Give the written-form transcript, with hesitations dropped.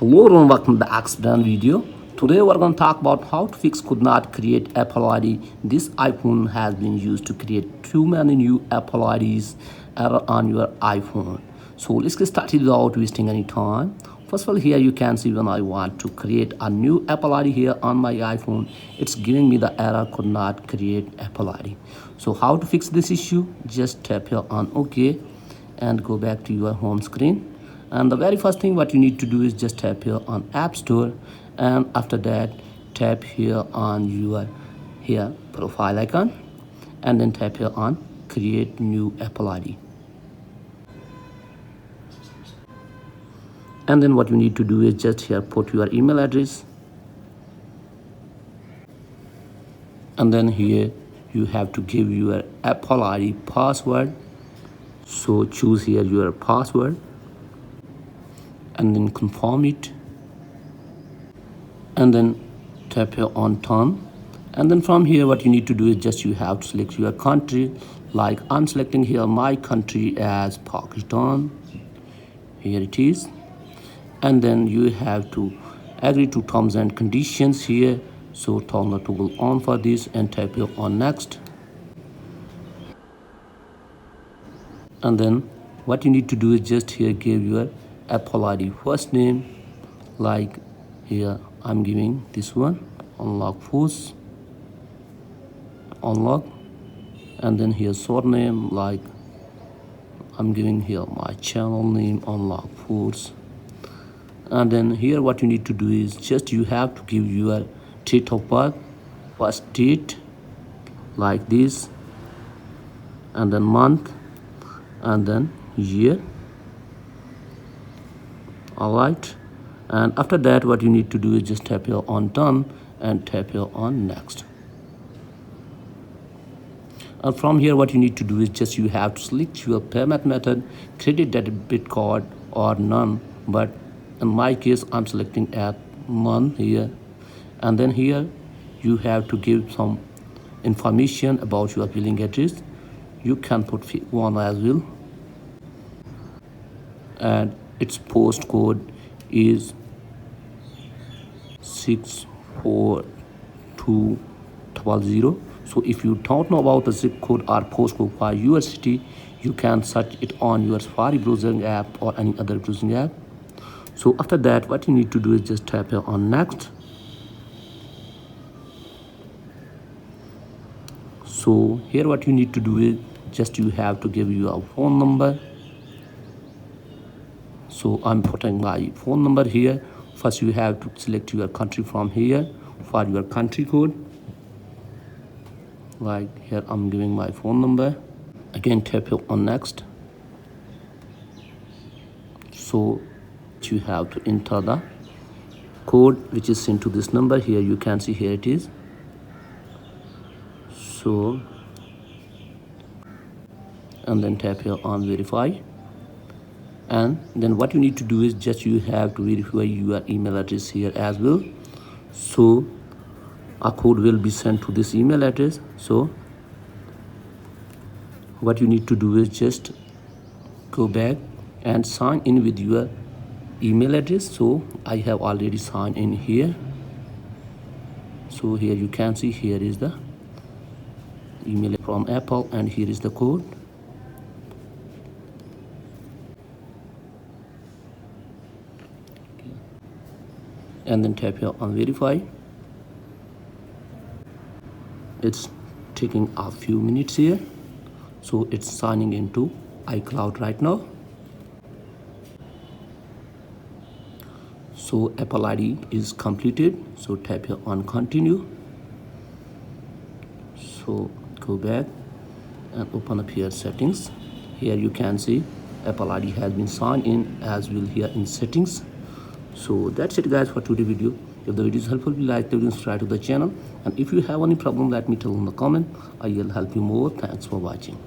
Hello and welcome back to the video. Today we're going to talk about how to fix could not create Apple ID. This iPhone has been used to create too many new Apple IDs error on your iPhone. So let's get started without wasting any time. First of all, here you can see when I want to create a new Apple ID here on my iPhone, it's giving me the error could not create Apple ID. So how to fix this issue? Just tap here on OK and go back to your home screen. And the very first thing what you need to do is just tap here on App Store, and after that tap here on your profile icon, and then tap here on create new Apple ID. And then what you need to do is just here put your email address, and then here you have to give your Apple ID password. So choose here your password and then confirm it, and then tap here on done. And then from here what you need to do is just you have to select your country. Like I'm selecting here my country as Pakistan. Here it is. And then you have to agree to terms and conditions here. So turn the toggle on for this and tap here on next. And then what you need to do is just here give your Apple ID first name, like here I'm giving this one, unlock force, unlock. And then here surname, like I'm giving here my channel name, unlock force. And then here what you need to do is just you have to give your date of birth, first date, like this, and then month, and then year. All right, and after that what you need to do is just tap here on done and tap here on next. And from here what you need to do is just you have to select your payment method, credit, debit card, or none. But in my case I'm selecting at none here. And then here you have to give some information about your billing address. You can put one as well, and its postcode is 64200. So if you don't know about the zip code or postcode for your city, you can search it on your Safari browsing app or any other browsing app. So after that what you need to do is just tap here on next. So here what you need to do is just you have to give your phone number. So I'm putting my phone number here. First you have to select your country from here for your country code. Like here I'm giving my phone number. Again tap here on next. So you have to enter the code which is sent to this number. Here you can see here it is. So and then tap here on verify. And then what you need to do is just you have to verify your email address here as well. So a code will be sent to this email address. So what you need to do is just go back and sign in with your email address. So I have already signed in here. So here you can see here is the email from Apple, and here is the code. And then tap here on verify. It's taking a few minutes here. So it's signing into iCloud right now. So Apple ID is completed. So tap here on continue. So go back and open up here settings. Here you can see Apple ID has been signed in as well here in settings. So that's it guys for today's video. If the video is helpful, please like the video and subscribe to the channel. And if you have any problem, let me tell in the comment. I will help you more. Thanks for watching.